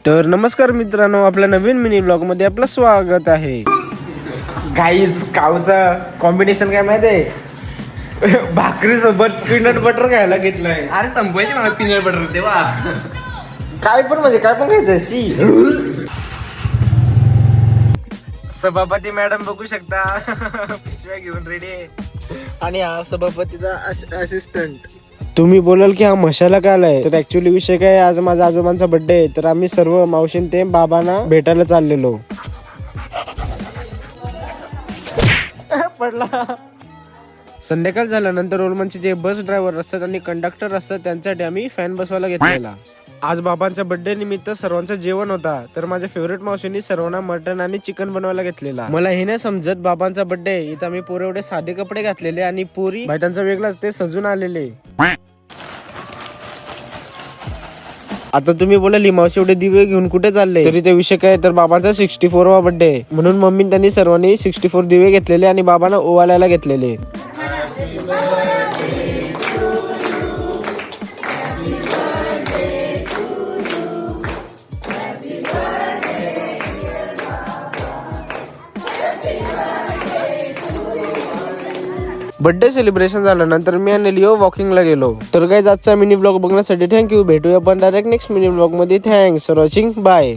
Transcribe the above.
तर नमस्कार मित्रांनो, आपल्या नवीन मिनी ब्लॉग मध्ये आपलं स्वागत आहे. गाईज कावचा कॉम्बिनेशन काय माहिती आहे? भाकरी सोबत पीनट बटर खायला घेतलंय. अरे संपवायचे मला पीनट बटर तेव्हा. काय पण म्हणजे काय पण खायचं शी. सभापती मॅडम बघू शकता पिशव्या घेऊन रेडी आहे. आणि हा सभापतीचा असिस्टंट. तुम्ही बोलाल की हा मशाला काय आलाय, तर ऍक्च्युअली विषय काय, आज माझ्या आजोबांचा बर्थडे आहे. तर आम्ही सर्व मावशीन ते बाबांना भेटायला चाललेलो. पडला. संध्याकाळ झाल्यानंतर ओलमनचे जे बस ड्रायव्हर असतात आणि कंडक्टर असतात त्यांच्यासाठी आम्ही फॅन बसवायला घेतलेला. आज बाबांच्या बर्थडे निमित्त सर्वांचं जेवण होता. तर माझ्या फेवरेट मावशींनी सर्वांना मटन आणि चिकन बनवायला घेतलेला. मला हे नाही समजत, बाबांचा बर्थडे इथं आम्ही पोरे एवढे साधे कपडे घातलेले आणि पोरी बायकांचा वेगळाच ते सजून आलेले. आता तुम्ही बोलाली मावशी एवढे दिवे घेऊन कुठे चालले, तरी ते विषय काय, तर बाबांचा 64वा बर्थडे म्हणून मम्मी त्यांनी सर्वांनी 64 दिवे घेतलेले आणि बाबांना ओवाळायला घेतलेले. बर्थडे सेलिब्रेशन झाल्यानंतर मी आणि लिओ वॉकिंगला गेलो. तर काय आजचा मिनी ब्लॉग बघण्यासाठी थँक्यू. भेटूया पण डायरेक्ट नेक्स्ट मिनी ब्लॉग मध्ये. Thanks for watching. बाय.